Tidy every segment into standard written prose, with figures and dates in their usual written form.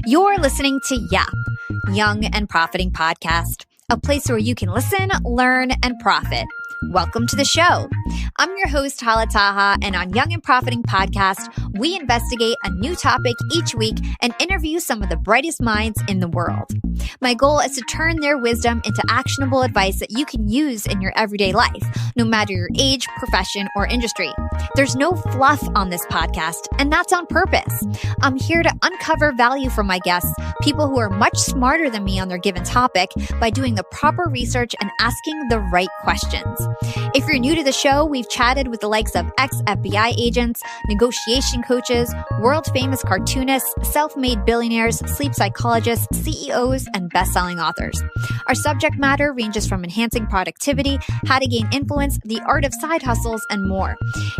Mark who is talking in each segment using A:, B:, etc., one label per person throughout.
A: You're listening to YAP, Young and Profiting Podcast, a place where you can listen, learn, and profit. Welcome to the show. I'm your host, Hala, and on Young and Profiting Podcast, we investigate a new topic each week and interview some of the brightest minds in the world. My goal is to turn their wisdom into actionable advice that you can use in your everyday life, no matter your age, profession, or industry. There's no fluff on this podcast, and that's on purpose. I'm here to uncover value from my guests, people who are much smarter than me on their given topic, by doing the proper research and asking the right questions. If you're new to the show, we've chatted with the likes of ex-FBI agents, negotiation coaches, world-famous cartoonists, self-made billionaires, sleep psychologists, CEOs, and best-selling authors. Our subject matter ranges from enhancing productivity, how to gain influence, the art of side hustles, and more.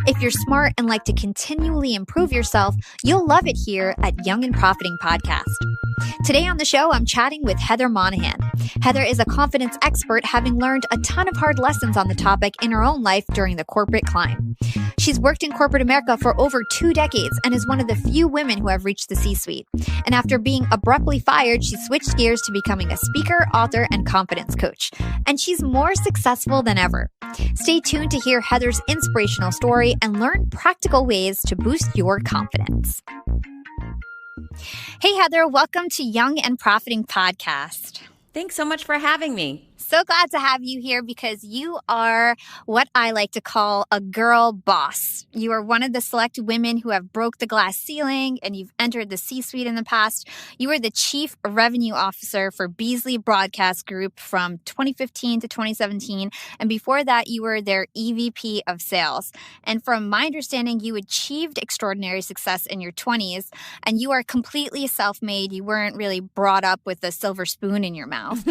A: If you're smart and like to continually improve yourself, you'll love it here at Young and Profiting Podcast. Today on the show, I'm chatting with Heather Monahan. Heather is a confidence expert, having learned a ton of hard lessons on the topic in her own life during the corporate climb. She's worked in corporate America for over 2 decades and is one of the few women who have reached the C-suite. And after being abruptly fired, she switched gears to becoming a speaker, author, and confidence coach. And she's more successful than ever. Stay tuned to hear Heather's inspirational story and learn practical ways to boost your confidence. Hey, Heather, welcome to Young and Profiting Podcast.
B: Thanks so much for having me.
A: So glad to have you here because you are what I like to call a girl boss. You are one of the select women who have broke the glass ceiling and you've entered the C-suite in the past. You were the chief revenue officer for Beasley Broadcast Group from 2015 to 2017. And before that, you were their EVP of sales. And from my understanding, you achieved extraordinary success in your 20s and you are completely self-made. You weren't really brought up with a silver spoon in your mouth.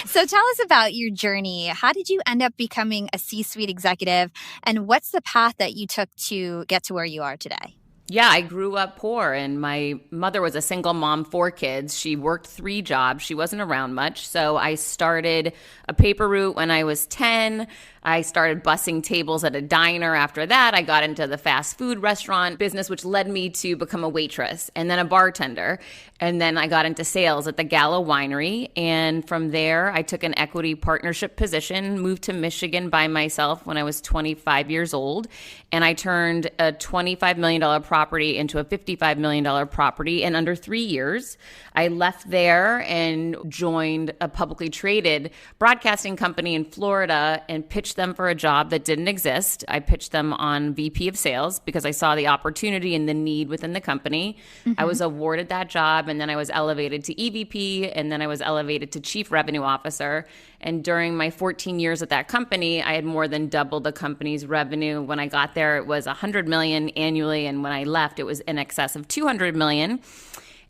A: So tell us about your journey. How did you end up becoming a C-suite executive? And what's the path that you took to get to where you are today?
B: Yeah, I grew up poor and my mother was a single mom, 4 kids. She worked 3 jobs. She wasn't around much. So I started a paper route when I was 10. I started bussing tables at a diner. After that, I got into the fast food restaurant business, which led me to become a waitress and then a bartender. And then I got into sales at the Gala Winery. And from there, I took an equity partnership position, moved to Michigan by myself when I was 25 years old. And I turned a $25 million property into a $55 million property in under 3 years. I left there and joined a publicly traded broadcasting company in Florida and pitched them for a job that didn't exist. I pitched them on VP of sales because I saw the opportunity and the need within the company. I was awarded that job, and then I was elevated to EVP, and then I was elevated to chief revenue officer. And during my 14 years at that company, I had more than doubled the company's revenue. When I got there, it was $100 million annually, and when I left, it was in excess of $200 million.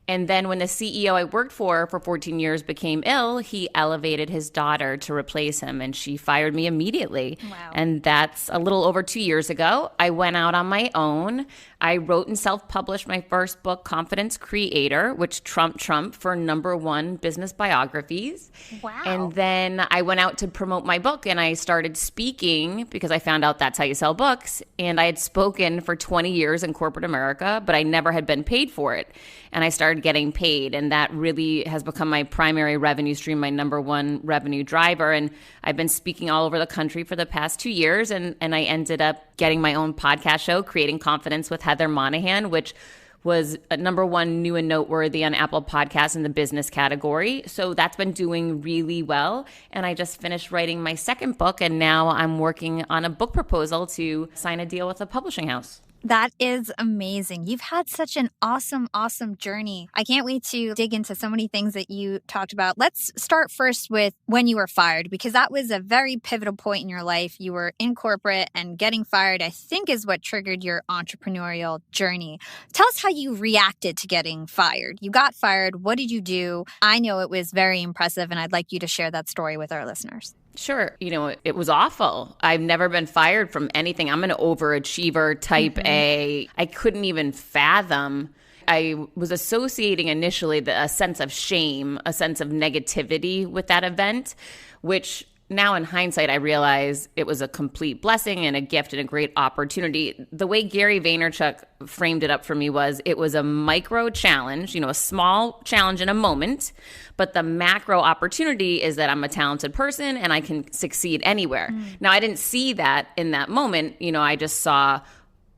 B: And then when the CEO I worked for 14 years became ill, he elevated his daughter to replace him, and she fired me immediately.
A: Wow.
B: And that's a little over 2 years ago. I went out on my own. I wrote and self-published my first book, Confidence Creator, which trumped Trump for #1 business biographies.
A: Wow.
B: And then I went out to promote my book, and I started speaking because I found out that's how you sell books. And I had spoken for 20 years in corporate America, but I never had been paid for it. And I started getting paid, and that really has become my primary revenue stream, my #1 revenue driver. And I've been speaking all over the country for the past 2 years, and I ended up getting my own podcast show, Creating Confidence with Heather Monahan, which was #1 new and noteworthy on Apple Podcasts in the business category. So that's been doing really well. And I just finished writing my second book, and now I'm working on a book proposal to sign a deal with a publishing house.
A: That is amazing. You've had such an awesome, awesome journey. I can't wait to dig into so many things that you talked about. Let's start first with when you were fired, because that was a very pivotal point in your life. You were in corporate, and getting fired, I think, is what triggered your entrepreneurial journey. Tell us how you reacted to getting fired. You got fired. What did you do? I know it was very impressive, and I'd like you to share that story with our listeners.
B: Sure. It was awful. I've never been fired from anything. I'm an overachiever, type A. I couldn't even fathom. I was associating initially a sense of shame, a sense of negativity with that event, which now in hindsight, I realize it was a complete blessing and a gift and a great opportunity. The way Gary Vaynerchuk framed it up for me was it was a micro challenge, a small challenge in a moment, but the macro opportunity is that I'm a talented person and I can succeed anywhere. Now, I didn't see that in that moment. I just saw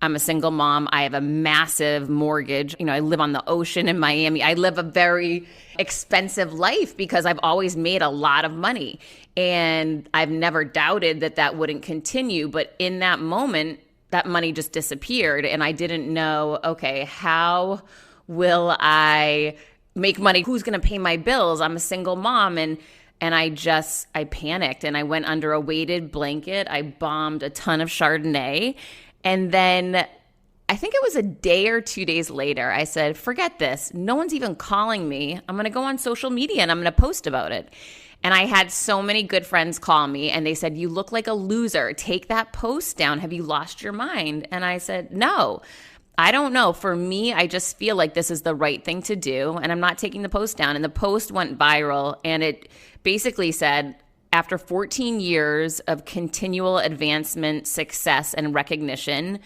B: I'm a single mom. I have a massive mortgage. I live on the ocean in Miami. I live a very expensive life because I've always made a lot of money. And I've never doubted that that wouldn't continue. But in that moment, that money just disappeared. And I didn't know, okay, how will I make money? Who's going to pay my bills? I'm a single mom. And I panicked and I went under a weighted blanket. I bombed a ton of Chardonnay. And then I think it was a day or 2 days later, I said, forget this. No one's even calling me. I'm going to go on social media and I'm going to post about it. And I had so many good friends call me and they said, you look like a loser. Take that post down. Have you lost your mind? And I said, no, I don't know. For me, I just feel like this is the right thing to do. And I'm not taking the post down. And the post went viral. And it basically said, after 14 years of continual advancement, success, and recognition,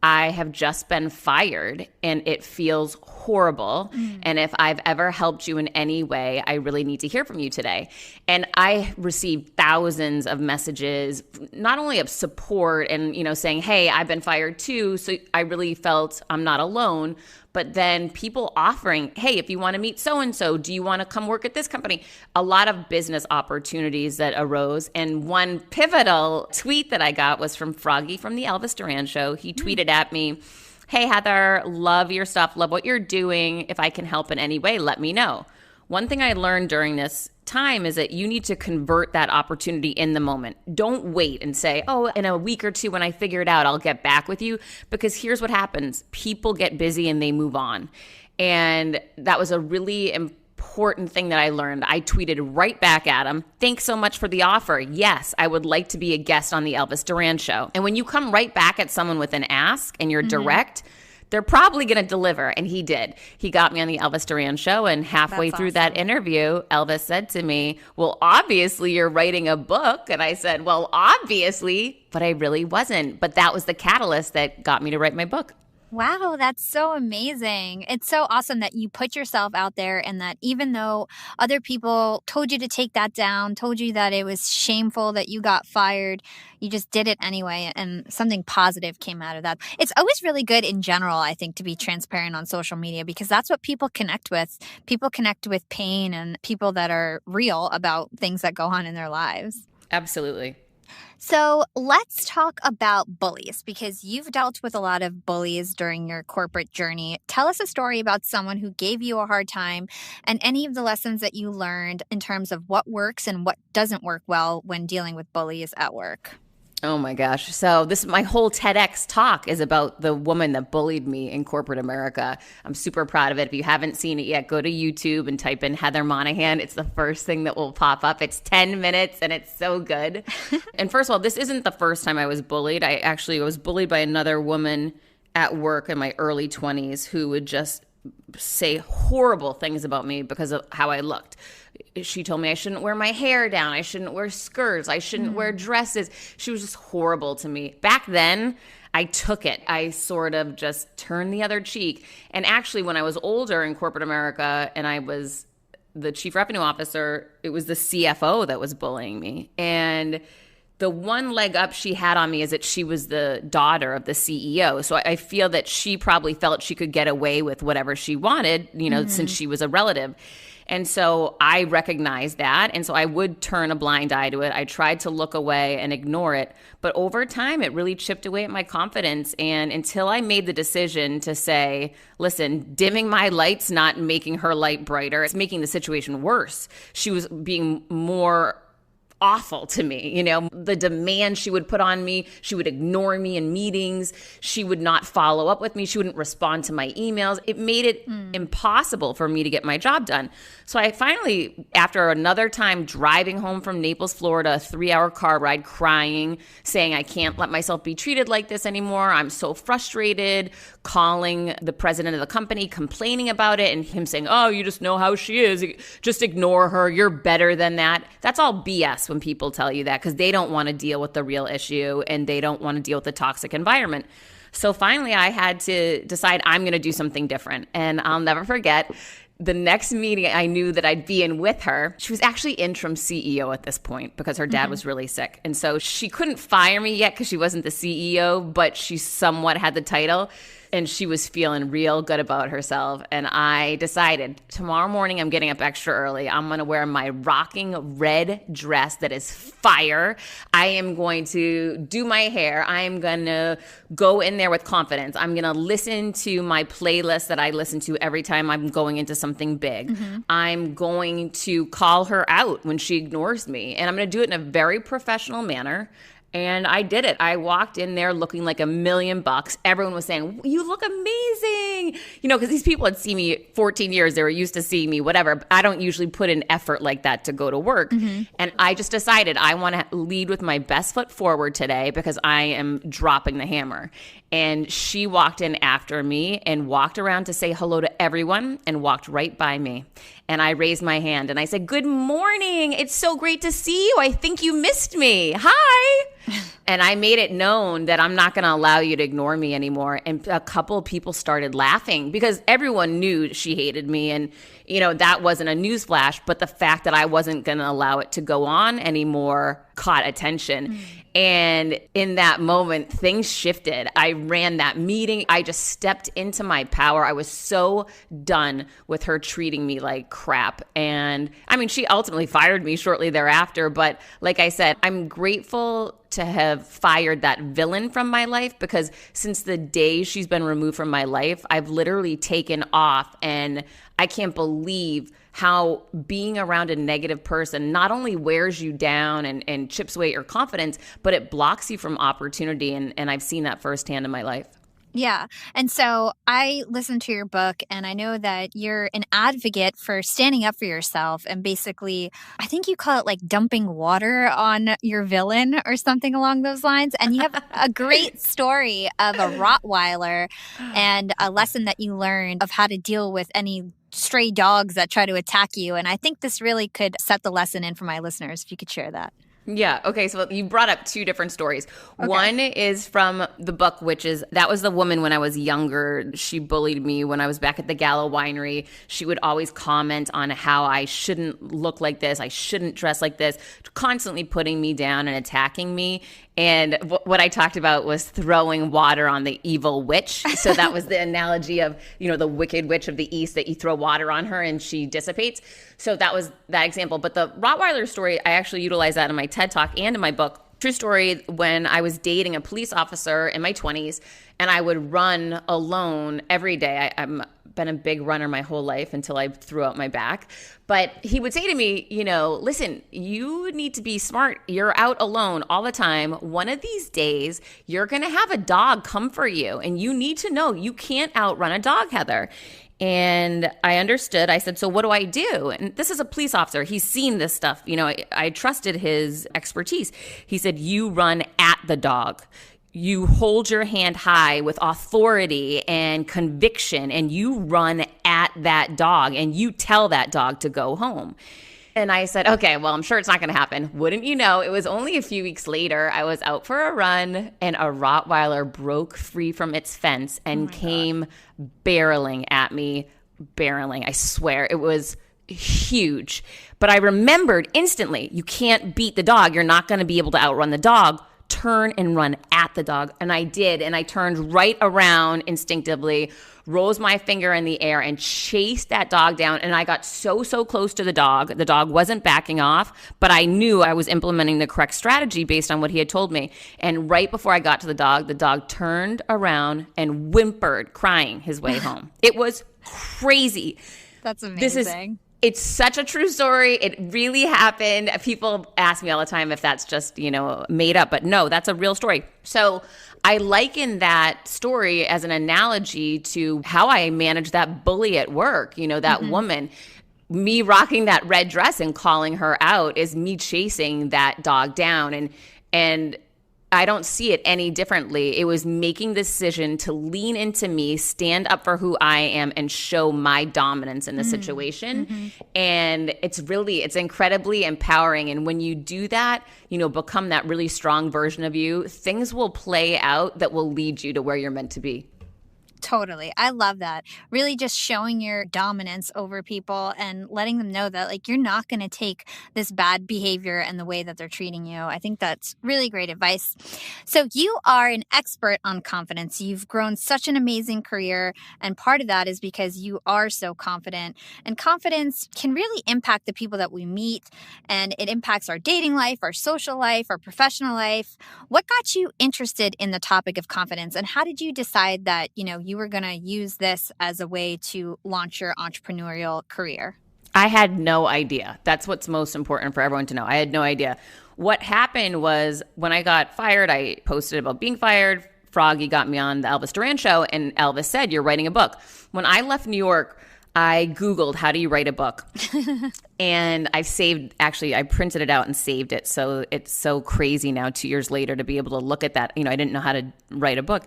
B: I have just been fired and it feels horrible. And if I've ever helped you in any way, I really need to hear from you today. And I received thousands of messages, not only of support and, saying, hey, I've been fired too. So I really felt I'm not alone. But then people offering, hey, if you want to meet so-and-so, do you want to come work at this company? A lot of business opportunities that arose. And one pivotal tweet that I got was from Froggy from the Elvis Duran Show. He tweeted at me, hey, Heather, love your stuff, love what you're doing. If I can help in any way, let me know. One thing I learned during this time is that you need to convert that opportunity in the moment. Don't wait and say, oh, in a week or two when I figure it out, I'll get back with you. Because here's what happens. People get busy and they move on. And that was a really important thing that I learned. I tweeted right back at him, thanks so much for the offer. Yes, I would like to be a guest on the Elvis Duran Show. And when you come right back at someone with an ask and you're direct, they're probably going to deliver. And he did. He got me on the Elvis Duran Show. And halfway through that interview, Elvis said to me, well, obviously you're writing a book. And I said, well, obviously, but I really wasn't. But that was the catalyst that got me to write my book.
A: Wow, that's so amazing. It's so awesome that you put yourself out there and that even though other people told you to take that down, told you that it was shameful that you got fired, you just did it anyway and something positive came out of that. It's always really good in general, I think, to be transparent on social media because that's what people connect with. People connect with pain and people that are real about things that go on in their lives.
B: Absolutely.
A: So let's talk about bullies because you've dealt with a lot of bullies during your corporate journey. Tell us a story about someone who gave you a hard time and any of the lessons that you learned in terms of what works and what doesn't work well when dealing with bullies at work.
B: Oh my gosh. So my whole TEDx talk is about the woman that bullied me in corporate America. I'm super proud of it. If you haven't seen it yet, go to YouTube and type in Heather Monahan. It's the first thing that will pop up. It's 10 minutes and it's so good. And first of all, this isn't the first time I was bullied. I actually was bullied by another woman at work in my early 20s who would just say horrible things about me because of how I looked. She told me I shouldn't wear my hair down. I shouldn't wear skirts. I shouldn't wear dresses. She was just horrible to me. Back then, I took it. I sort of just turned the other cheek. And actually, when I was older in corporate America and I was the chief revenue officer, it was the CFO that was bullying me. And the one leg up she had on me is that she was the daughter of the CEO. So I feel that she probably felt she could get away with whatever she wanted, since she was a relative. And so I recognized that. And so I would turn a blind eye to it. I tried to look away and ignore it. But over time, it really chipped away at my confidence. And until I made the decision to say, listen, dimming my light's not making her light brighter. It's making the situation worse. She was being more awful to me. The demand she would put on me, she would ignore me in meetings. She would not follow up with me. She wouldn't respond to my emails. It made it impossible for me to get my job done. So I finally, after another time driving home from Naples, Florida, a 3-hour car ride, crying, saying I can't let myself be treated like this anymore. I'm so frustrated, calling the president of the company, complaining about it, and him saying, oh, you just know how she is. Just ignore her. You're better than that. That's all BS when people tell you that because they don't want to deal with the real issue and they don't want to deal with the toxic environment. So finally, I had to decide I'm going to do something different. And I'll never forget the next meeting I knew that I'd be in with her. She was actually interim CEO at this point because her dad was really sick. And so she couldn't fire me yet because she wasn't the CEO, but she somewhat had the title. And she was feeling real good about herself. And I decided tomorrow morning I'm getting up extra early. I'm going to wear my rocking red dress that is fire. I am going to do my hair. I am going to go in there with confidence. I'm going to listen to my playlist that I listen to every time I'm going into something big. I'm going to call her out when she ignores me. And I'm going to do it in a very professional manner. And I did it. I walked in there looking like $1,000,000. Everyone was saying, you look amazing. You know, because these people had seen me 14 years. They were used to seeing me, whatever. I don't usually put in effort like that to go to work. And I just decided I want to lead with my best foot forward today because I am dropping the hammer. And she walked in after me and walked around to say hello to everyone and walked right by me. And I raised my hand and I said, good morning. It's so great to see you. I think you missed me. Hi. And I made it known that I'm not going to allow you to ignore me anymore. And a couple of people started laughing because everyone knew she hated me. And, you know, that wasn't a newsflash. But the fact that I wasn't going to allow it to go on anymore caught attention. And in that moment, things shifted. I ran that meeting. I just stepped into my power. I was so done with her treating me like crap. And I mean, she ultimately fired me shortly thereafter. But like I said, I'm grateful to have fired that villain from my life because since the day she's been removed from my life, I've literally taken off. And I can't believe how being around a negative person not only wears you down and chips away your confidence, but it blocks you from opportunity. And I've seen that firsthand in my life.
A: Yeah. And so I listened to your book and I know that you're an advocate for standing up for yourself and basically, I think you call it like dumping water on your villain or something along those lines. And you have a great story of a Rottweiler and a lesson that you learned of how to deal with any stray dogs that try to attack you. And I think this really could set the lesson in for my listeners, if you could share that.
B: Yeah. Okay. So you brought up two different stories. Okay. One is from the book, which is that was the woman when I was younger. She bullied me when I was back at the Gala winery. She would always comment on how I shouldn't look like this. I shouldn't dress like this, constantly putting me down and attacking me. And what I talked about was throwing water on the evil witch. So that was the analogy of, you know, the wicked witch of the East that you throw water on her and she dissipates. So that was that example. But the Rottweiler story, I actually utilize that in my TED Talk and in my book. True story, when I was dating a police officer in my 20s and I would run alone every day. I'm been a big runner my whole life until I threw out my back. But he would say to me, you know, listen, you need to be smart. You're out alone all the time. One of these days, you're going to have a dog come for you. And you need to know you can't outrun a dog, Heather. And I understood. I said, so what do I do? And this is a police officer. He's seen this stuff. You know, I trusted his expertise. He said, you run at the dog. You hold your hand high with authority and conviction, and you run at that dog, and you tell that dog to go home. And I said, okay, well, I'm sure it's not going to happen. Wouldn't you know, it was only a few weeks later, I was out for a run, and a Rottweiler broke free from its fence and came barreling at me. Barreling, I swear. It was huge. But I remembered instantly, you can't beat the dog. You're not going to be able to outrun the dog. Turn and run at the dog. And I did. And I turned right around instinctively, rose my finger in the air and chased that dog down. And I got so close to the dog. The dog wasn't backing off, but I knew I was implementing the correct strategy based on what he had told me. And right before I got to the dog turned around and whimpered, crying his way home. It was crazy.
A: That's amazing.
B: It's such a true story. It really happened. People ask me all the time if that's just, you know, made up. But no, that's a real story. So I liken that story as an analogy to how I managed that bully at work, you know, that woman. Me rocking that red dress and calling her out is me chasing that dog down. And I don't see it any differently. It was making the decision to lean into me, stand up for who I am, and show my dominance in the situation. And it's incredibly empowering. And when you do that, become that really strong version of you, things will play out that will lead you to where you're meant to be.
A: Totally. I love that. Really just showing your dominance over people and letting them know that like you're not going to take this bad behavior and the way that they're treating you. I think that's really great advice. So you are an expert on confidence. You've grown such an amazing career, and part of that is because you are so confident. And confidence can really impact the people that we meet, and it impacts our dating life, our social life, our professional life. What got you interested in the topic of confidence, and how did you decide that, you were going to use this as a way to launch your entrepreneurial career?
B: I had no idea. That's what's most important for everyone to know. I had no idea. What happened was when I got fired, I posted about being fired. Froggy got me on the Elvis Duran show, and Elvis said, "You're writing a book." When I left New York, I Googled, how do you write a book? And I printed it out and saved it. So it's so crazy now, 2 years later, to be able to look at that. I didn't know how to write a book.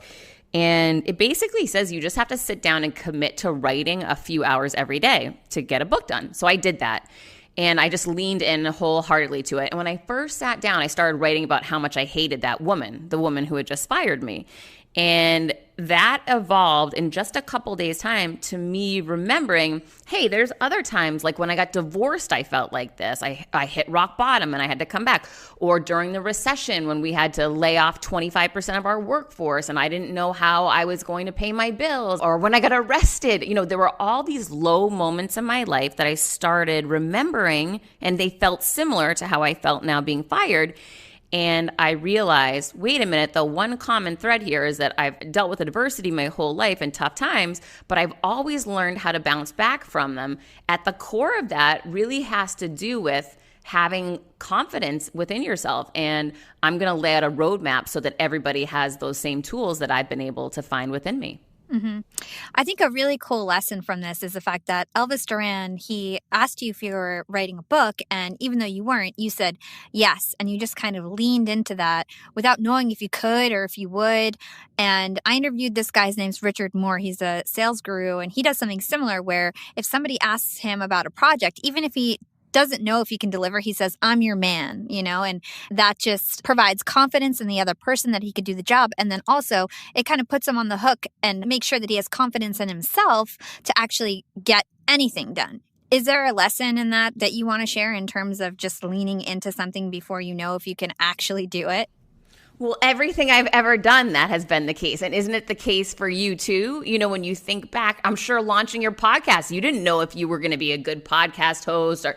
B: And it basically says you just have to sit down and commit to writing a few hours every day to get a book done. So I did that. And I just leaned in wholeheartedly to it. And when I first sat down, I started writing about how much I hated that woman, the woman who had just fired me. And that evolved in just a couple days' time to me remembering, hey, there's other times, like when I got divorced, I felt like this. I hit rock bottom and I had to come back. Or during the recession when we had to lay off 25% of our workforce and I didn't know how I was going to pay my bills. Or when I got arrested, there were all these low moments in my life that I started remembering, and they felt similar to how I felt now being fired. And I realized, wait a minute, the one common thread here is that I've dealt with adversity my whole life and tough times, but I've always learned how to bounce back from them. At the core of that really has to do with having confidence within yourself. And I'm going to lay out a roadmap so that everybody has those same tools that I've been able to find within me.
A: Mm-hmm. I think a really cool lesson from this is the fact that Elvis Duran, he asked you if you were writing a book, and even though you weren't, you said yes, and you just kind of leaned into that without knowing if you could or if you would. And I interviewed this guy's name's Richard Moore. He's a sales guru, and he does something similar where if somebody asks him about a project, even if he doesn't know if he can deliver, he says, "I'm your man," and that just provides confidence in the other person that he could do the job. And then also it kind of puts him on the hook and makes sure that he has confidence in himself to actually get anything done. Is there a lesson in that you want to share in terms of just leaning into something before you know if you can actually do it?
B: Well, everything I've ever done, that has been the case. And isn't it the case for you too? When you think back, I'm sure launching your podcast, you didn't know if you were going to be a good podcast host or,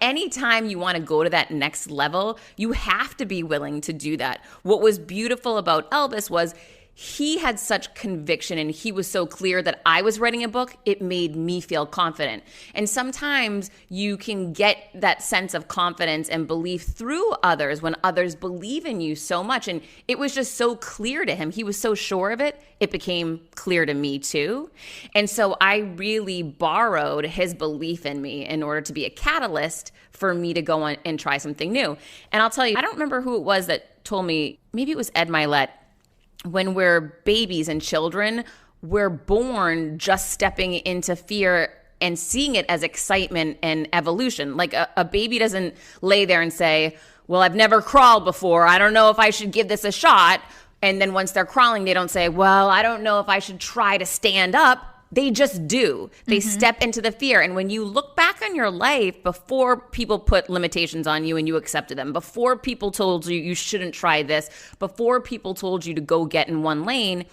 B: anytime you want to go to that next level, you have to be willing to do that. What was beautiful about Elvis was he had such conviction and he was so clear that I was writing a book, it made me feel confident. And sometimes you can get that sense of confidence and belief through others when others believe in you so much. And it was just so clear to him. He was so sure of it. It became clear to me too. And so I really borrowed his belief in me in order to be a catalyst for me to go on and try something new. And I'll tell you, I don't remember who it was that told me, maybe it was Ed Milet. When we're babies and children, we're born just stepping into fear and seeing it as excitement and evolution. Like a baby doesn't lay there and say, well, I've never crawled before. I don't know if I should give this a shot. And then once they're crawling, they don't say, well, I don't know if I should try to stand up. They just do. They step into the fear. And when you look back on your life, before people put limitations on you and you accepted them, before people told you you shouldn't try this, before people told you to go get in one lane,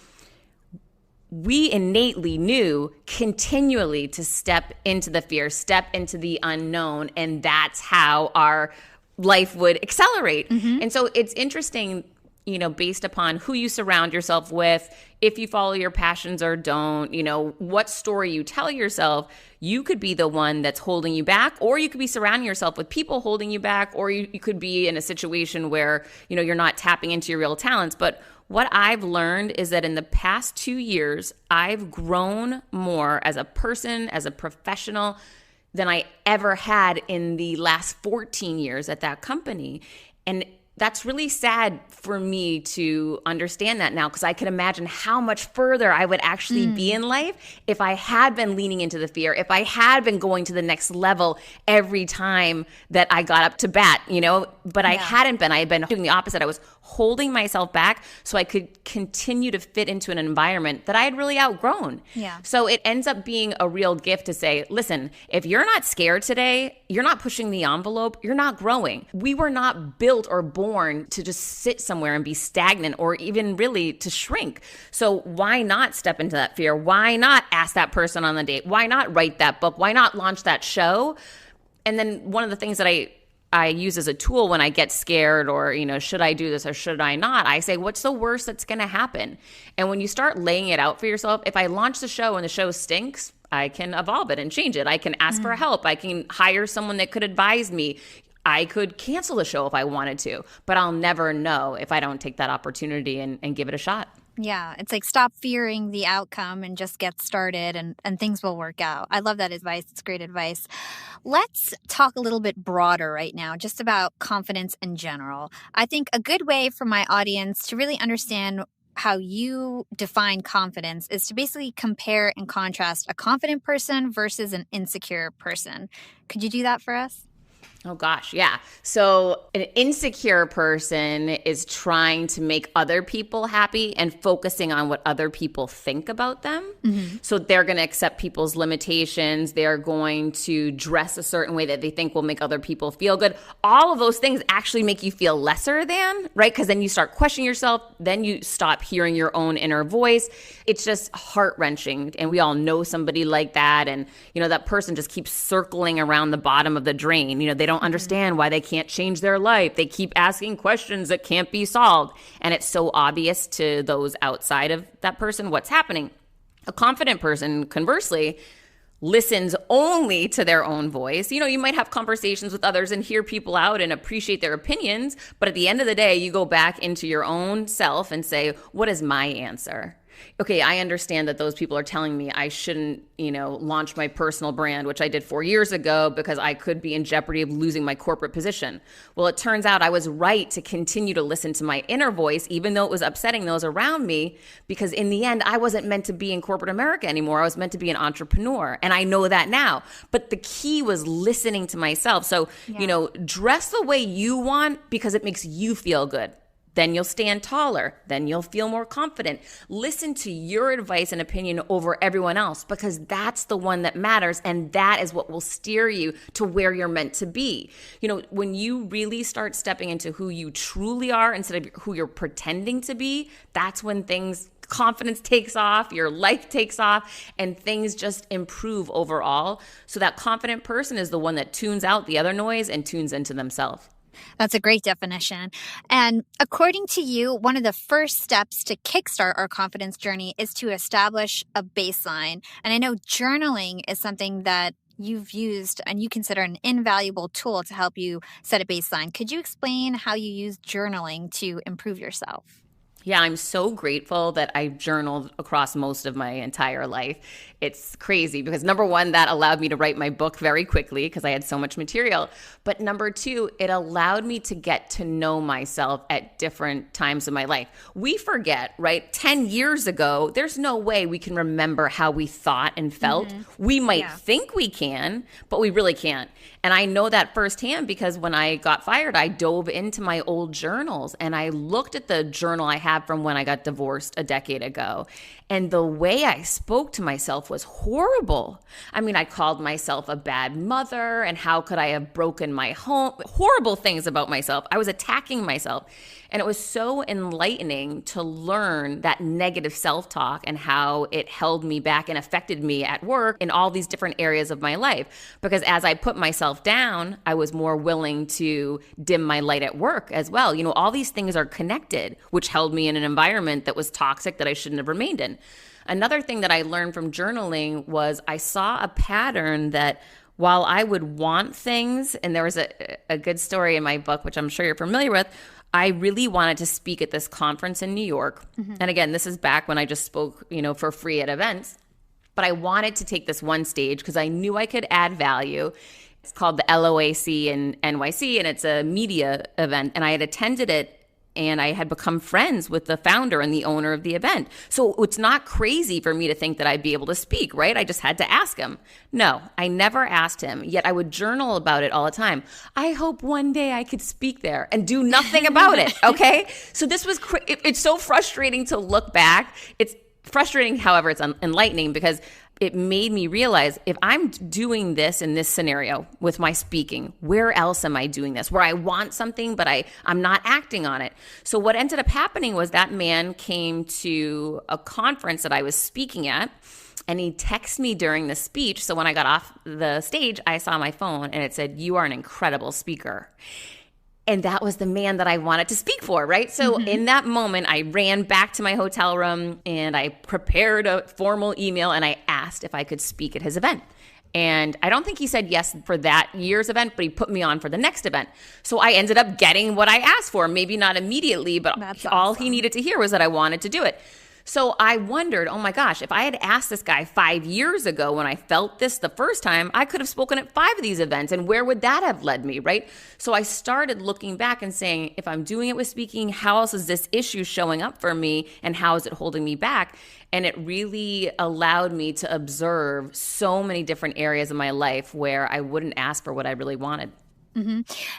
B: we innately knew continually to step into the fear, step into the unknown, and that's how our life would accelerate. And so it's interesting, based upon who you surround yourself with, if you follow your passions or don't, what story you tell yourself, you could be the one that's holding you back, or you could be surrounding yourself with people holding you back, or you could be in a situation where, you're not tapping into your real talents. But what I've learned is that in the past 2 years, I've grown more as a person, as a professional, than I ever had in the last 14 years at that company. And that's really sad for me to understand that now, because I can imagine how much further I would actually be in life if I had been leaning into the fear, if I had been going to the next level every time that I got up to bat, but I hadn't been. I had been doing the opposite. I was holding myself back so I could continue to fit into an environment that I had really outgrown.
A: Yeah.
B: So it ends up being a real gift to say, listen, if you're not scared today, you're not pushing the envelope, you're not growing. We were not built or born to just sit somewhere and be stagnant, or even really to shrink. So why not step into that fear? Why not ask that person on the date? Why not write that book? Why not launch that show? And then one of the things that I use as a tool when I get scared, or, should I do this or should I not? I say, what's the worst that's going to happen? And when you start laying it out for yourself, if I launch the show and the show stinks, I can evolve it and change it. I can ask for help. I can hire someone that could advise me. I could cancel the show if I wanted to, but I'll never know if I don't take that opportunity and give it a shot.
A: Yeah, it's like stop fearing the outcome and just get started, and things will work out. I love that advice. It's great advice. Let's talk a little bit broader right now, just about confidence in general. I think a good way for my audience to really understand how you define confidence is to basically compare and contrast a confident person versus an insecure person. Could you do that for us?
B: Oh gosh, yeah. So an insecure person is trying to make other people happy and focusing on what other people think about them. Mm-hmm. So they're going to accept people's limitations. They're going to dress a certain way that they think will make other people feel good. All of those things actually make you feel lesser than, right? Because then you start questioning yourself. Then you stop hearing your own inner voice. It's just heart-wrenching. And we all know somebody like that. And, that person just keeps circling around the bottom of the drain. They don't understand why they can't change their life. They keep asking questions that can't be solved. And it's so obvious to those outside of that person what's happening. A confident person, conversely, listens only to their own voice. You might have conversations with others and hear people out and appreciate their opinions. But at the end of the day, you go back into your own self and say, what is my answer? Okay, I understand that those people are telling me I shouldn't, launch my personal brand, which I did 4 years ago because I could be in jeopardy of losing my corporate position. Well, it turns out I was right to continue to listen to my inner voice, even though it was upsetting those around me, because in the end, I wasn't meant to be in corporate America anymore. I was meant to be an entrepreneur, and I know that now. But the key was listening to myself. So, dress the way you want because it makes you feel good. Then you'll stand taller. Then you'll feel more confident. Listen to your advice and opinion over everyone else, because that's the one that matters. And that is what will steer you to where you're meant to be. When you really start stepping into who you truly are instead of who you're pretending to be, that's when confidence takes off, your life takes off, and things just improve overall. So that confident person is the one that tunes out the other noise and tunes into themselves.
A: That's a great definition. And according to you, one of the first steps to kickstart our confidence journey is to establish a baseline. And I know journaling is something that you've used and you consider an invaluable tool to help you set a baseline. Could you explain how you use journaling to improve yourself?
B: Yeah, I'm so grateful that I've journaled across most of my entire life. It's crazy because number one, that allowed me to write my book very quickly because I had so much material. But number two, it allowed me to get to know myself at different times of my life. We forget, right? 10 years ago, there's no way we can remember how we thought and felt. Mm-hmm. We might think we can, but we really can't. And I know that firsthand because when I got fired, I dove into my old journals and I looked at the journal I had from when I got divorced a decade ago. And the way I spoke to myself was horrible. I mean, I called myself a bad mother and how could I have broken my home? Horrible things about myself. I was attacking myself. And it was so enlightening to learn that negative self-talk and how it held me back and affected me at work in all these different areas of my life. Because as I put myself down, I was more willing to dim my light at work as well. All these things are connected, which held me in an environment that was toxic that I shouldn't have remained in. Another thing that I learned from journaling was I saw a pattern that while I would want things, and there was a good story in my book, which I'm sure you're familiar with, I really wanted to speak at this conference in New York. Mm-hmm. And again, this is back when I just spoke, for free at events. But I wanted to take this one stage because I knew I could add value. It's called the LOAC in NYC, and it's a media event. And I had attended it, and I had become friends with the founder and the owner of the event. So it's not crazy for me to think that I'd be able to speak, right? I just had to ask him. No, I never asked him, yet I would journal about it all the time. I hope one day I could speak there and do nothing about it, okay? So this was, it's so frustrating to look back. It's frustrating, however, it's enlightening because it made me realize if I'm doing this in this scenario with my speaking, where else am I doing this? Where I want something, but I'm not acting on it. So what ended up happening was that man came to a conference that I was speaking at, and he texted me during the speech. So when I got off the stage, I saw my phone and it said, "You are an incredible speaker." And that was the man that I wanted to speak for, right? So in that moment, I ran back to my hotel room and I prepared a formal email and I asked if I could speak at his event. And I don't think he said yes for that year's event, but he put me on for the next event. So I ended up getting what I asked for, maybe not immediately, but all he needed to hear was that I wanted to do it. So I wondered, oh my gosh, if I had asked this guy 5 years ago when I felt this the first time, I could have spoken at 5 of these events. And where would that have led me, right? So I started looking back and saying, if I'm doing it with speaking, how else is this issue showing up for me? And how is it holding me back? And it really allowed me to observe so many different areas of my life where I wouldn't ask for what I really wanted.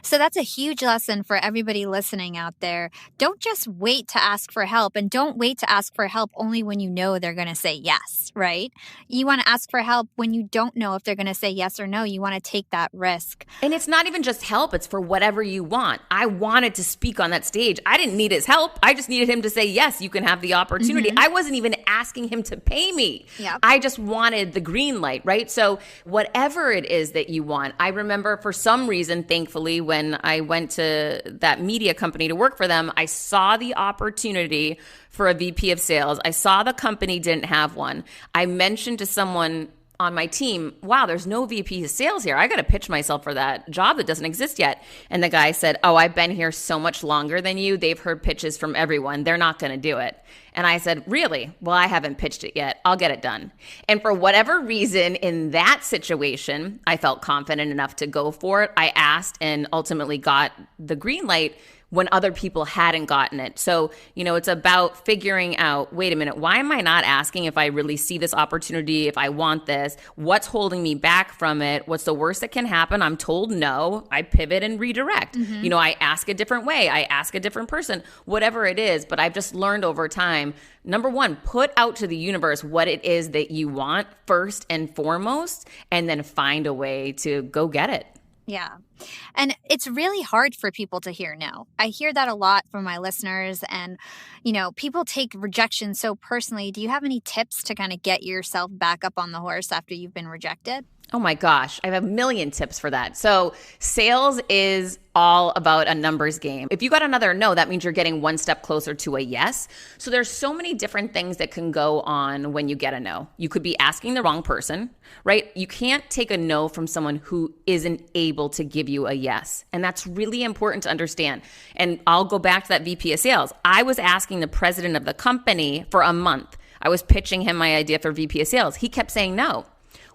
A: So that's a huge lesson for everybody listening out there. Don't just wait to ask for help, and don't wait to ask for help only when you know they're going to say yes, right? You want to ask for help when you don't know if they're going to say yes or no. You want to take that risk.
B: And it's not even just help. It's for whatever you want. I wanted to speak on that stage. I didn't need his help. I just needed him to say, yes, you can have the opportunity. I wasn't even asking him to pay me.
A: Yep.
B: I just wanted the green light, right? So whatever it is that you want, I remember for some reason, thankfully, when I went to that media company to work for them, I saw the opportunity for a VP of sales. I saw the company didn't have one. I mentioned to someone on my team, wow, there's no VP of sales here. I got to pitch myself for that job that doesn't exist yet. And the guy said, oh, I've been here so much longer than you. They've heard pitches from everyone. They're not going to do it. And I said, really? Well, I haven't pitched it yet. I'll get it done. And for whatever reason, in that situation, I felt confident enough to go for it. I asked and ultimately got the green light when other people hadn't gotten it. So, it's about figuring out, wait a minute, why am I not asking if I really see this opportunity, if I want this? What's holding me back from it? What's the worst that can happen? I'm told no. I pivot and redirect. I ask a different way. I ask a different person, whatever it is. But I've just learned over time, number one, put out to the universe what it is that you want first and foremost, and then find a way to go get it.
A: Yeah. And it's really hard for people to hear no. I hear that a lot from my listeners, and, people take rejection so personally. Do you have any tips to kind of get yourself back up on the horse after you've been rejected?
B: Oh my gosh, I have a million tips for that. So sales is all about a numbers game. If you got another no, that means you're getting one step closer to a yes. So there's so many different things that can go on when you get a no. You could be asking the wrong person, right? You can't take a no from someone who isn't able to give you a yes. And that's really important to understand. And I'll go back to that VP of sales. I was asking the president of the company for a month. I was pitching him my idea for VP of sales. He kept saying no.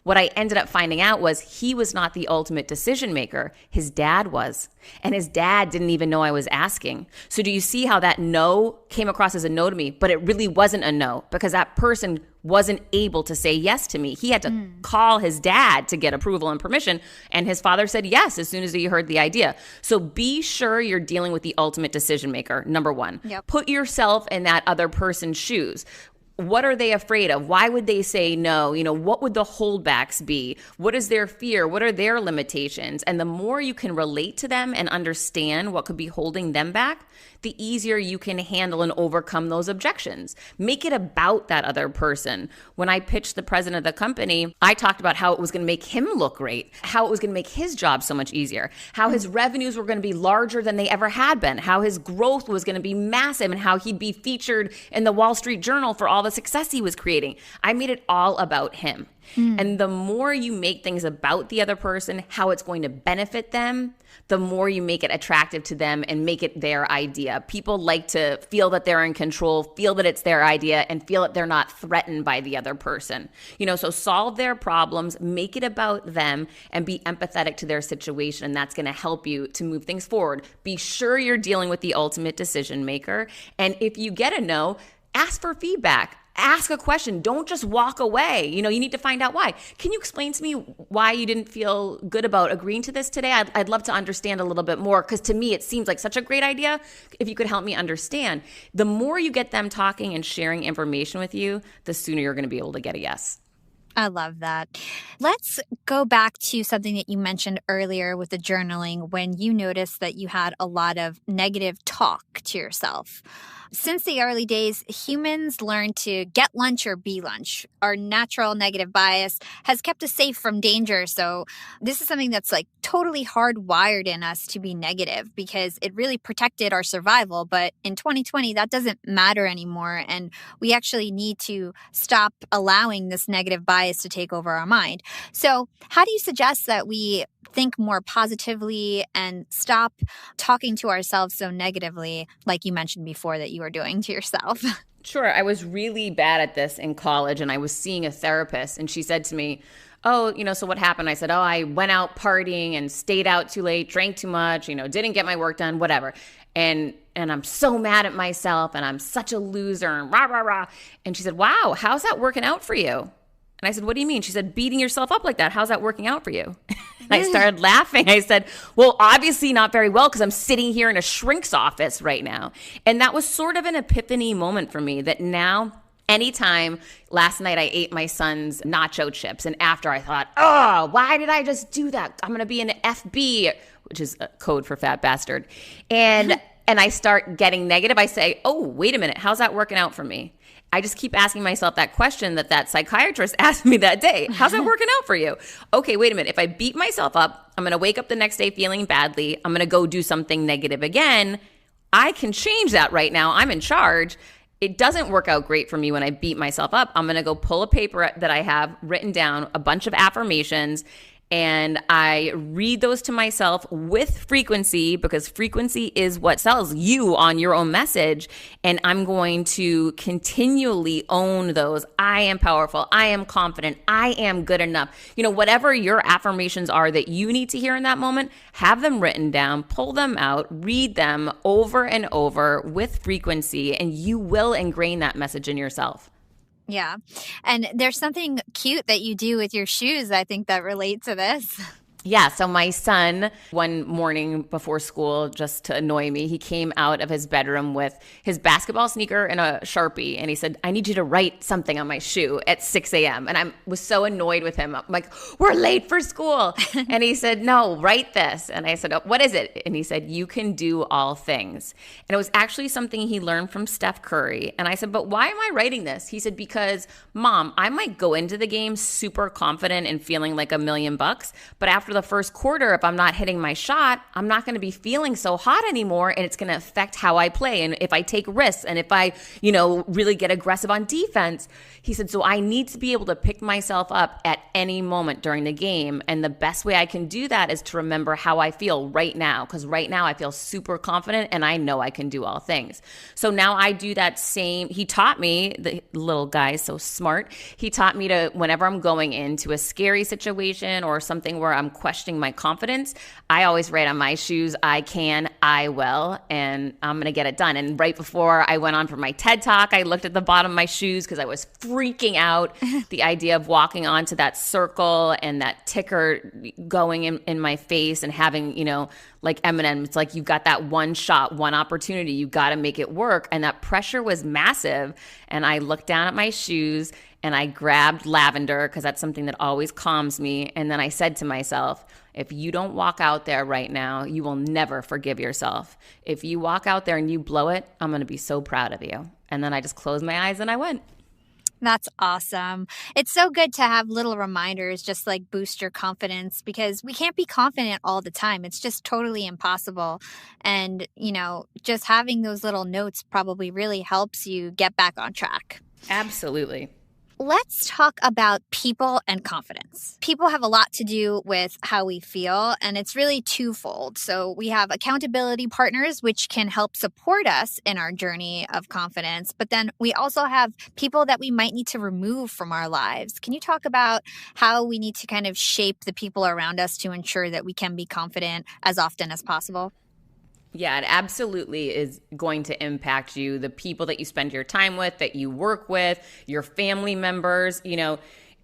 B: What I ended up finding out was he was not the ultimate decision maker. His dad was. And his dad didn't even know I was asking. So do you see how that no came across as a no to me, but it really wasn't a no because that person wasn't able to say yes to me. He had to call his dad to get approval and permission. And his father said yes as soon as he heard the idea. So be sure you're dealing with the ultimate decision maker, number one.
A: Yep.
B: Put yourself in that other person's shoes. What are they afraid of? Why would they say no? What would the holdbacks be? What is their fear? What are their limitations? And the more you can relate to them and understand what could be holding them back, the easier you can handle and overcome those objections. Make it about that other person. When I pitched the president of the company, I talked about how it was going to make him look great, how it was going to make his job so much easier, how his revenues were going to be larger than they ever had been, how his growth was going to be massive, and how he'd be featured in the Wall Street Journal for all the success he was creating. I made it all about him. And the more you make things about the other person, how it's going to benefit them, the more you make it attractive to them and make it their idea. People like to feel that they're in control, feel that it's their idea, and feel that they're not threatened by the other person. So solve their problems, make it about them, and be empathetic to their situation. And that's going to help you to move things forward. Be sure you're dealing with the ultimate decision maker. And if you get a no, ask for feedback. Ask a question. Don't just walk away. You need to find out why. Can you explain to me why you didn't feel good about agreeing to this today? I'd love to understand a little bit more, because to me, it seems like such a great idea. If you could help me understand, the more you get them talking and sharing information with you, the sooner you're going to be able to get a yes.
A: I love that. Let's go back to something that you mentioned earlier with the journaling, when you noticed that you had a lot of negative talk to yourself. Since the early days, humans learn to get lunch or be lunch. Our natural negative bias has kept us safe from danger. So this is something that's like totally hardwired in us to be negative, because it really protected our survival. But in 2020, that doesn't matter anymore. And we actually need to stop allowing this negative bias to take over our mind. So how do you suggest that we think more positively and stop talking to ourselves so negatively, like you mentioned before that you were doing to yourself?
B: Sure. I was really bad at this in college, and I was seeing a therapist, and she said to me, oh, so what happened? I said, oh, I went out partying and stayed out too late, drank too much, didn't get my work done, whatever. And I'm so mad at myself, and I'm such a loser, and rah, rah, rah. And she said, wow, how's that working out for you? And I said, what do you mean? She said, beating yourself up like that, how's that working out for you? And I started laughing. I said, well, obviously not very well, because I'm sitting here in a shrink's office right now. And that was sort of an epiphany moment for me, that now anytime, last night I ate my son's nacho chips, and after I thought, oh, why did I just do that? I'm going to be an FB, which is a code for fat bastard. And I start getting negative. I say, oh, wait a minute, how's that working out for me? I just keep asking myself that question that psychiatrist asked me that day. How's that working out for you? Okay, wait a minute. If I beat myself up, I'm going to wake up the next day feeling badly. I'm going to go do something negative again. I can change that right now. I'm in charge. It doesn't work out great for me when I beat myself up. I'm going to go pull a paper that I have written down, a bunch of affirmations, and I read those to myself with frequency, because frequency is what sells you on your own message. And I'm going to continually own those. I am powerful. I am confident. I am good enough. Whatever your affirmations are that you need to hear in that moment, have them written down, pull them out, read them over and over with frequency, and you will ingrain that message in yourself.
A: Yeah. And there's something cute that you do with your shoes, I think, that relate to this.
B: Yeah. So my son, one morning before school, just to annoy me, he came out of his bedroom with his basketball sneaker and a Sharpie. And he said, I need you to write something on my shoe at 6 a.m. And I was so annoyed with him. I'm like, we're late for school. And he said, no, write this. And I said, oh, what is it? And he said, you can do all things. And it was actually something he learned from Steph Curry. And I said, but why am I writing this? He said, because Mom, I might go into the game super confident and feeling like $1,000,000, but after the first quarter, if I'm not hitting my shot, I'm not going to be feeling so hot anymore, and it's going to affect how I play. And if I take risks, and if I, really get aggressive on defense, he said, so I need to be able to pick myself up at any moment during the game. And the best way I can do that is to remember how I feel right now, because right now I feel super confident and I know I can do all things. So now I do that same. He taught me, the little guy is so smart. He taught me to, whenever I'm going into a scary situation or something where I'm questioning my confidence, I always write on my shoes, I can, I will, and I'm going to get it done. And right before I went on for my TED Talk, I looked at the bottom of my shoes because I was freaking out. The idea of walking onto that circle and that ticker going in my face and having, like Eminem, it's like you've got that one shot, one opportunity, you got to make it work. And that pressure was massive. And I looked down at my shoes and I grabbed lavender, because that's something that always calms me. And then I said to myself, if you don't walk out there right now, you will never forgive yourself. If you walk out there and you blow it, I'm going to be so proud of you. And then I just closed my eyes and I went.
A: That's awesome. It's so good to have little reminders just like boost your confidence, because we can't be confident all the time. It's just totally impossible. And, just having those little notes probably really helps you get back on track.
B: Absolutely.
A: Let's talk about people and confidence. People have a lot to do with how we feel, and it's really twofold. So we have accountability partners, which can help support us in our journey of confidence. But then we also have people that we might need to remove from our lives. Can you talk about how we need to kind of shape the people around us to ensure that we can be confident as often as possible?
B: Yeah, it absolutely is going to impact you. The people that you spend your time with, that you work with, your family members,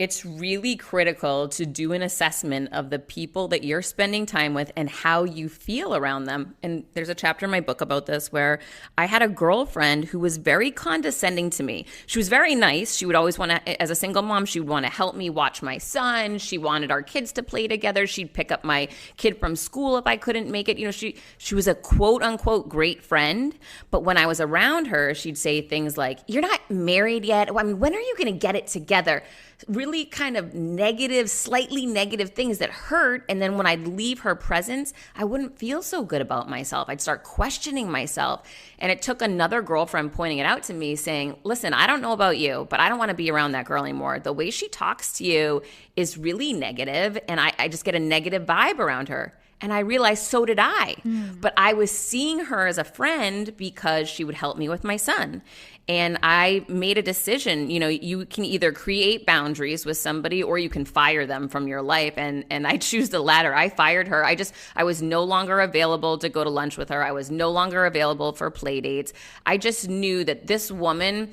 B: it's really critical to do an assessment of the people that you're spending time with and how you feel around them. And there's a chapter in my book about this where I had a girlfriend who was very condescending to me. She was very nice. She would always want to, as a single mom, she would want to help me watch my son. She wanted our kids to play together. She'd pick up my kid from school if I couldn't make it. She was a quote unquote great friend. But when I was around her, she'd say things like, "You're not married yet. I mean, when are you going to get it together?" Really kind of negative, slightly negative things that hurt. And then when I'd leave her presence, I wouldn't feel so good about myself. I'd start questioning myself. And it took another girlfriend pointing it out to me saying, "Listen, I don't know about you, but I don't want to be around that girl anymore. The way she talks to you is really negative, and I just get a negative vibe around her." And I realized so did I. But I was seeing her as a friend because she would help me with my son. And I made a decision, you can either create boundaries with somebody or you can fire them from your life. And I choose the latter. I fired her. I was no longer available to go to lunch with her. I was no longer available for play dates. I just knew that this woman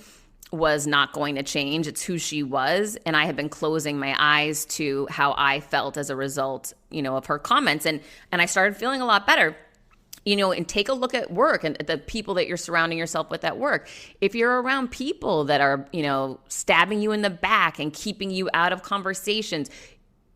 B: was not going to change. It's who she was. And I had been closing my eyes to how I felt as a result, of her comments. And I started feeling a lot better. And take a look at work and the people that you're surrounding yourself with at work. If you're around people that are, stabbing you in the back and keeping you out of conversations,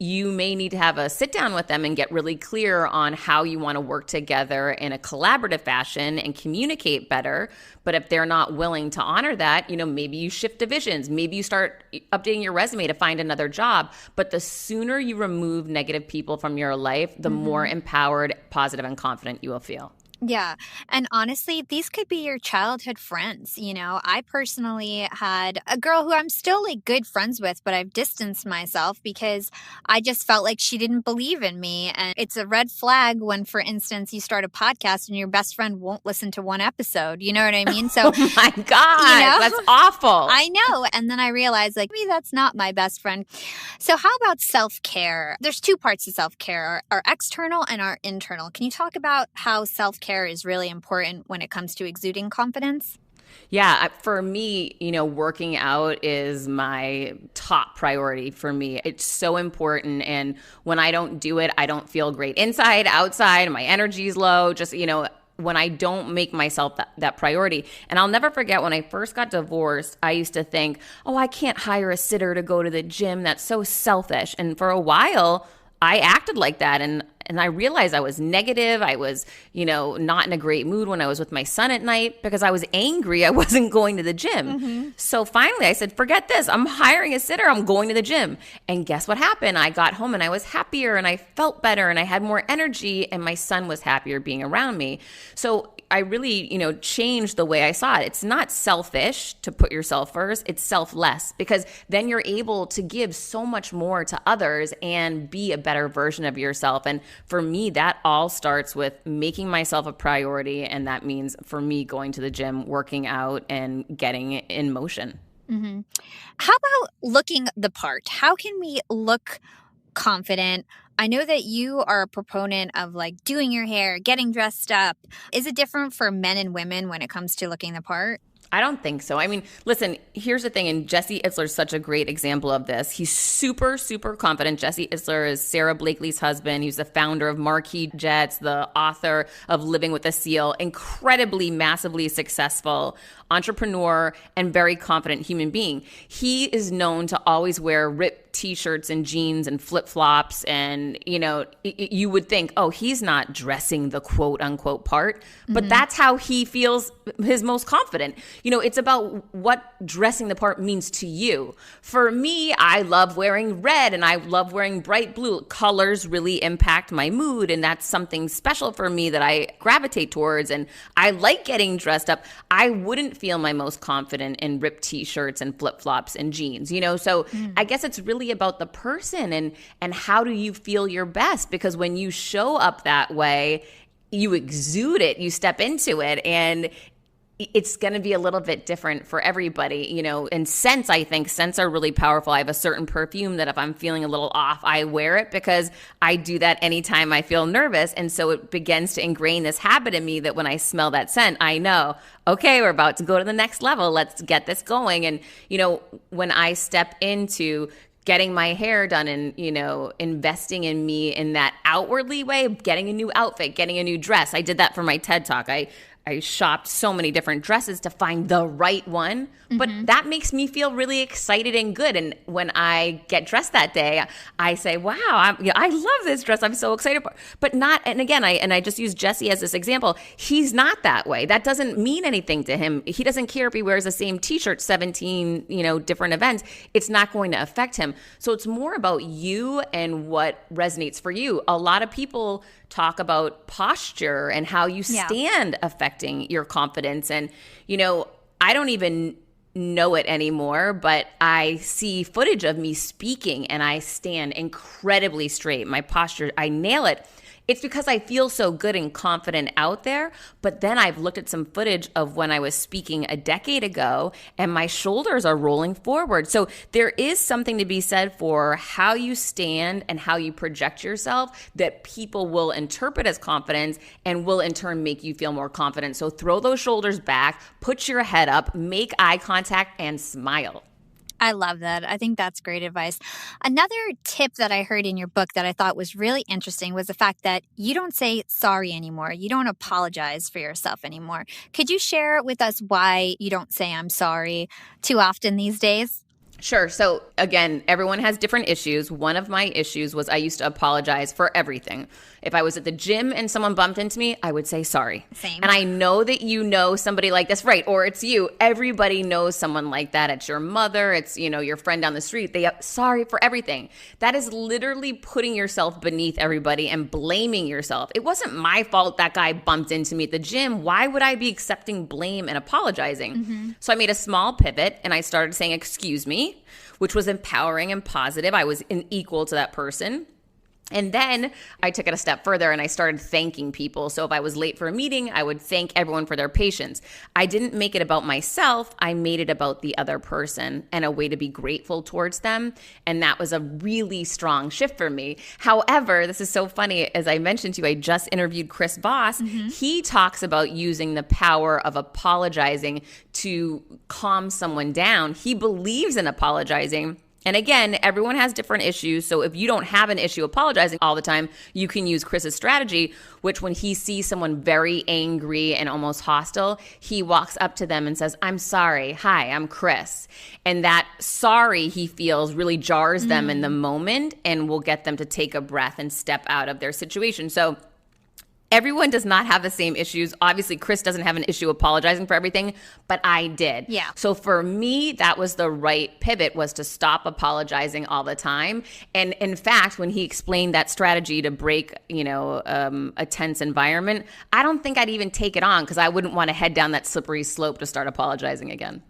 B: you may need to have a sit down with them and get really clear on how you want to work together in a collaborative fashion and communicate better. But if they're not willing to honor that, maybe you shift divisions. Maybe you start updating your resume to find another job. But the sooner you remove negative people from your life, the more empowered, positive, and confident you will feel.
A: Yeah. And honestly, these could be your childhood friends. I personally had a girl who I'm still good friends with, but I've distanced myself because I just felt like she didn't believe in me. And it's a red flag when, for instance, you start a podcast and your best friend won't listen to one episode. You know what I mean? So,
B: oh my God, that's awful.
A: I know. And then I realized maybe that's not my best friend. So how about self-care? There's two parts to self-care, our external and our internal. Can you talk about how self-care is really important when it comes to exuding confidence?
B: Yeah, for me, working out is my top priority for me. It's so important. And when I don't do it, I don't feel great inside, outside, my energy's low. Just, when I don't make myself that priority. And I'll never forget when I first got divorced, I used to think, oh, I can't hire a sitter to go to the gym. That's so selfish. And for a while, I acted like that. And I realized I was negative. I was, not in a great mood when I was with my son at night because I was angry I wasn't going to the gym. So finally I said, forget this. I'm hiring a sitter. I'm going to the gym. And guess what happened? I got home and I was happier and I felt better and I had more energy and my son was happier being around me. So I really, changed the way I saw it. It's not selfish to put yourself first. It's selfless because then you're able to give so much more to others and be a better version of yourself. And for me, that all starts with making myself a priority. And that means for me going to the gym, working out, and getting in motion.
A: How about looking the part? How can we look confident? I know that you are a proponent of doing your hair, getting dressed up. Is it different for men and women when it comes to looking the part?
B: I don't think so. I mean, listen, here's the thing, and Jesse Itzler is such a great example of this. He's super, super confident. Jesse Itzler is Sarah Blakely's husband. He's the founder of Marquis Jets, the author of Living with a Seal, incredibly, massively successful entrepreneur and very confident human being. He is known to always wear ripped ripped t-shirts and jeans and flip-flops, and, you would think, oh, he's not dressing the quote unquote part, but that's how he feels his most confident. It's about what dressing the part means to you. For me, I love wearing red and I love wearing bright blue. Colors really impact my mood, and that's something special for me that I gravitate towards, and I like getting dressed up. I wouldn't feel my most confident in ripped t-shirts and flip-flops and jeans, So I guess it's really about the person and how do you feel your best? Because when you show up that way, you exude it, you step into it, and it's going to be a little bit different for everybody, and scents, I think scents are really powerful. I have a certain perfume that if I'm feeling a little off, I wear it because I do that anytime I feel nervous. And so it begins to ingrain this habit in me that when I smell that scent, I know, okay, we're about to go to the next level. Let's get this going. And, when I step into getting my hair done and, investing in me in that outwardly way, getting a new outfit, getting a new dress. I did that for my TED Talk. I shopped so many different dresses to find the right one, but that makes me feel really excited and good. And when I get dressed that day, I say, wow, I love this dress. I'm so excited for it. But not, and again, I just use Jesse as this example. He's not that way. That doesn't mean anything to him. He doesn't care if he wears the same t-shirt 17, different events. It's not going to affect him. So it's more about you and what resonates for you. A lot of people talk about posture and how you stand affecting your confidence. And, I don't even know it anymore, but I see footage of me speaking and I stand incredibly straight. My posture, I nail it. It's because I feel so good and confident out there. But then I've looked at some footage of when I was speaking a decade ago and my shoulders are rolling forward. So there is something to be said for how you stand and how you project yourself that people will interpret as confidence and will in turn make you feel more confident. So throw those shoulders back, put your head up, make eye contact, and smile.
A: I love that. I think that's great advice. Another tip that I heard in your book that I thought was really interesting was the fact that you don't say sorry anymore. You don't apologize for yourself anymore. Could you share with us why you don't say I'm sorry too often these days?
B: Sure. So again, everyone has different issues. One of my issues was I used to apologize for everything. If I was at the gym and someone bumped into me, I would say sorry.
A: Same.
B: And I know that you know somebody like this, right? Or it's you. Everybody knows someone like that. It's your mother. It's, your friend down the street. They sorry for everything. That is literally putting yourself beneath everybody and blaming yourself. It wasn't my fault that guy bumped into me at the gym. Why would I be accepting blame and apologizing? So I made a small pivot and I started saying, excuse me, which was empowering and positive. I was equal to that person. And then I took it a step further and I started thanking people. So if I was late for a meeting, I would thank everyone for their patience. I didn't make it about myself. I made it about the other person and a way to be grateful towards them. And that was a really strong shift for me. However, this is so funny. As I mentioned to you, I just interviewed Chris Voss. He talks about using the power of apologizing to calm someone down. He believes in apologizing. And again, everyone has different issues. So if you don't have an issue apologizing all the time, you can use Chris's strategy, which when he sees someone very angry and almost hostile, he walks up to them and says, I'm sorry. Hi, I'm Chris. And that sorry he feels really jars them in the moment and will get them to take a breath and step out of their situation. So everyone does not have the same issues. Obviously, Chris doesn't have an issue apologizing for everything, but I did.
A: Yeah.
B: So for me, that was the right pivot, was to stop apologizing all the time. And in fact, when he explained that strategy to break, a tense environment, I don't think I'd even take it on because I wouldn't want to head down that slippery slope to start apologizing again.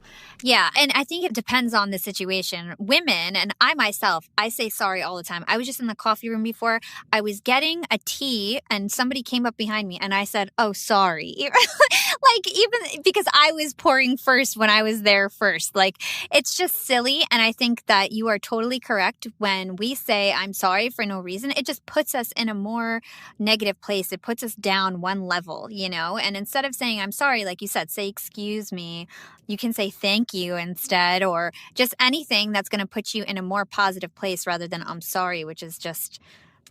A: Yeah. And I think it depends on the situation. Women, and I myself, I say sorry all the time. I was just in the coffee room before. I was getting a tea and somebody came up behind me and I said, oh, sorry. Even because I was pouring first when I was there first. It's just silly. And I think that you are totally correct. When we say I'm sorry for no reason, it just puts us in a more negative place. It puts us down one level, and instead of saying I'm sorry, like you said, say excuse me. You can say thank you instead, or just anything that's going to put you in a more positive place rather than I'm sorry, which is just,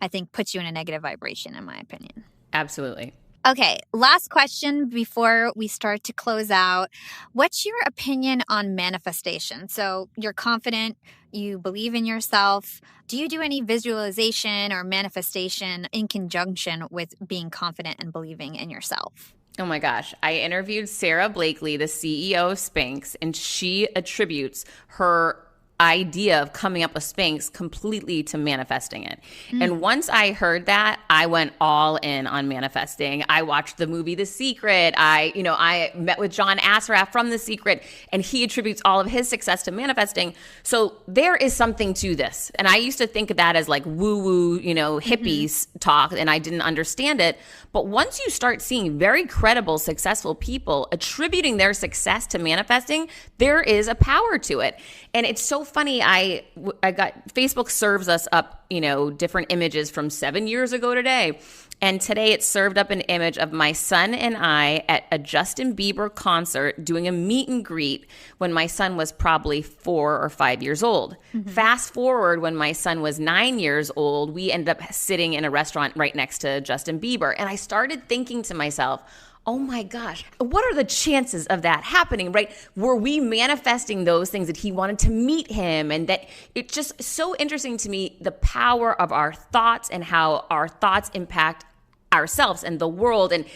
A: I think, puts you in a negative vibration, in my opinion.
B: Absolutely.
A: Okay, last question before we start to close out. What's your opinion on manifestation? So you're confident, you believe in yourself. Do you do any visualization or manifestation in conjunction with being confident and believing in yourself?
B: Oh my gosh. I interviewed Sarah Blakely, the CEO of Spanx, and she attributes her idea of coming up with Spanx completely to manifesting it. And once I heard that, I went all in on manifesting. I watched the movie The Secret. I met with John Assaraf from The Secret, and he attributes all of his success to manifesting. So there is something to this. And I used to think of that as like woo-woo, hippies talk, and I didn't understand it. But once you start seeing very credible, successful people attributing their success to manifesting, there is a power to it. And it's so funny. I got Facebook serves us up, different images from 7 years ago today. And today it served up an image of my son and I at a Justin Bieber concert doing a meet and greet when my son was probably 4 or 5 years old. Fast forward, when my son was 9 years old, we ended up sitting in a restaurant right next to Justin Bieber. And I started thinking to myself, oh my gosh, what are the chances of that happening, right? Were we manifesting those things that he wanted to meet him? And that it's just so interesting to me, the power of our thoughts and how our thoughts impact ourselves and the world. And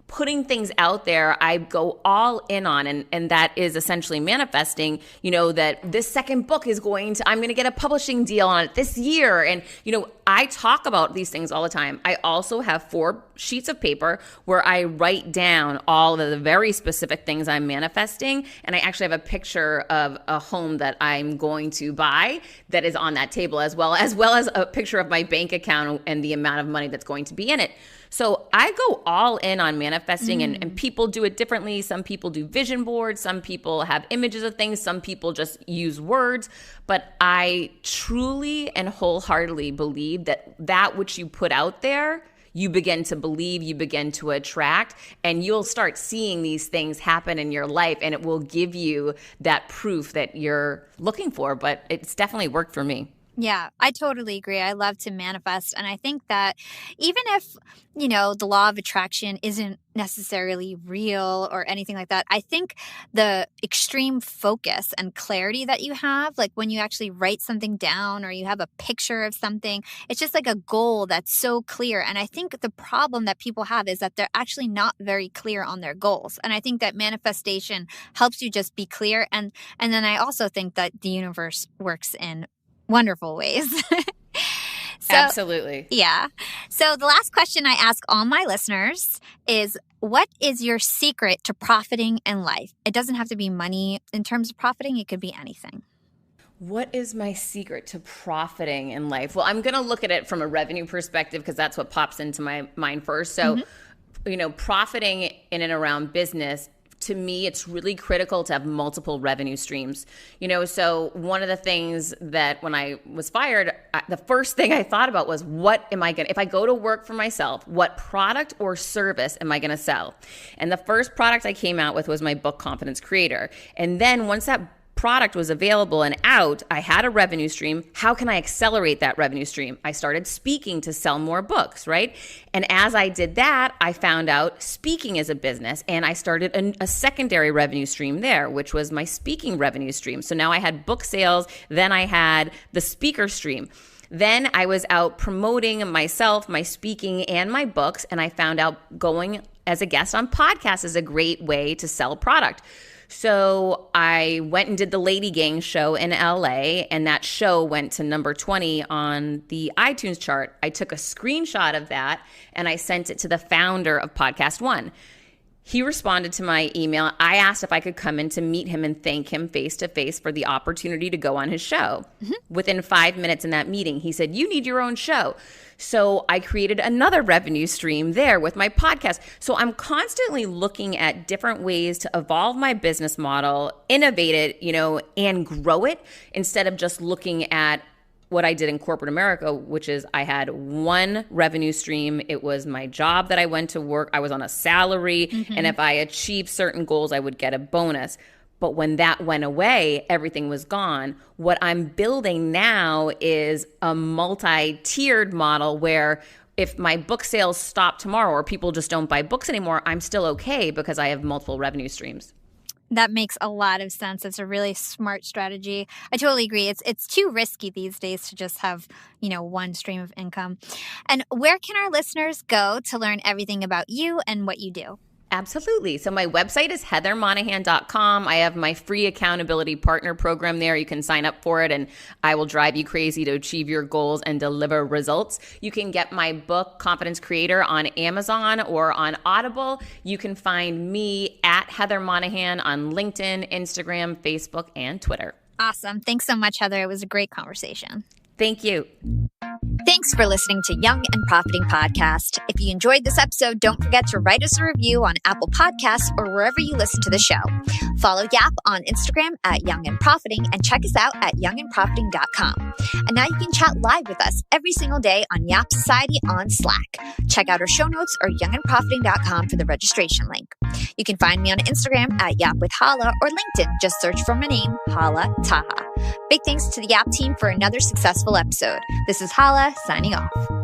B: putting things out there, I go all in on, and that is essentially manifesting, that this second book I'm going to get a publishing deal on it this year. And, I talk about these things all the time. I also have 4 sheets of paper where I write down all of the very specific things I'm manifesting. And I actually have a picture of a home that I'm going to buy that is on that table, as well as a picture of my bank account and the amount of money that's going to be in it. So I go all in on manifesting, and people do it differently. Some people do vision boards. Some people have images of things. Some people just use words. But I truly and wholeheartedly believe that which you put out there, you begin to believe, you begin to attract, and you'll start seeing these things happen in your life, and it will give you that proof that you're looking for. But it's definitely worked for me.
A: Yeah, I totally agree. I love to manifest. And I think that even if, the law of attraction isn't necessarily real or anything like that, I think the extreme focus and clarity that you have, like when you actually write something down or you have a picture of something, it's just like a goal that's so clear. And I think the problem that people have is that they're actually not very clear on their goals. And I think that manifestation helps you just be clear. And then I also think that the universe works in wonderful ways.
B: Absolutely.
A: Yeah. So the last question I ask all my listeners is, what is your secret to profiting in life? It doesn't have to be money. In terms of profiting, it could be anything.
B: What is my secret to profiting in life? Well, I'm going to look at it from a revenue perspective because that's what pops into my mind first. So, profiting in and around business, to me, it's really critical to have multiple revenue streams. So one of the things that when I was fired, the first thing I thought about was, if I go to work for myself, what product or service am I going to sell? And the first product I came out with was my book, Confidence Creator. And then once that product was available and out, I had a revenue stream. How can I accelerate that revenue stream? I started speaking to sell more books, right? And as I did that, I found out speaking is a business, and I started a secondary revenue stream there, which was my speaking revenue stream. So now I had book sales, then I had the speaker stream. Then I was out promoting myself, my speaking, and my books, and I found out going as a guest on podcasts is a great way to sell product. So I went and did the Lady Gang show in LA, and that show went to number 20 on the iTunes chart. I took a screenshot of that and I sent it to the founder of Podcast One. He responded to my email. I asked if I could come in to meet him and thank him face to face for the opportunity to go on his show. Within 5 minutes in that meeting, he said, "You need your own show." So I created another revenue stream there with my podcast. So I'm constantly looking at different ways to evolve my business model, innovate it, and grow it, instead of just looking at what I did in corporate America, which is I had one revenue stream. It was my job that I went to work. I was on a salary. And if I achieved certain goals, I would get a bonus. But when that went away, everything was gone. What I'm building now is a multi-tiered model where if my book sales stop tomorrow or people just don't buy books anymore, I'm still okay because I have multiple revenue streams.
A: That makes a lot of sense. It's a really smart strategy. I totally agree. It's too risky these days to just have, one stream of income. And where can our listeners go to learn everything about you and what you do?
B: Absolutely. So my website is heathermonahan.com. I have my free accountability partner program there. You can sign up for it and I will drive you crazy to achieve your goals and deliver results. You can get my book, Confidence Creator, on Amazon or on Audible. You can find me at Heather Monahan on LinkedIn, Instagram, Facebook, and Twitter.
A: Awesome. Thanks so much, Heather. It was a great conversation.
B: Thank you.
A: Thanks for listening to Young and Profiting Podcast. If you enjoyed this episode, don't forget to write us a review on Apple Podcasts or wherever you listen to the show. Follow Yap on Instagram at Young and Profiting and check us out at youngandprofiting.com. And now you can chat live with us every single day on Yap Society on Slack. Check out our show notes or youngandprofiting.com for the registration link. You can find me on Instagram at Yap with Hala or LinkedIn. Just search for my name, Hala Taha. Big thanks to the Yap team for another successful episode. This is Hala signing off.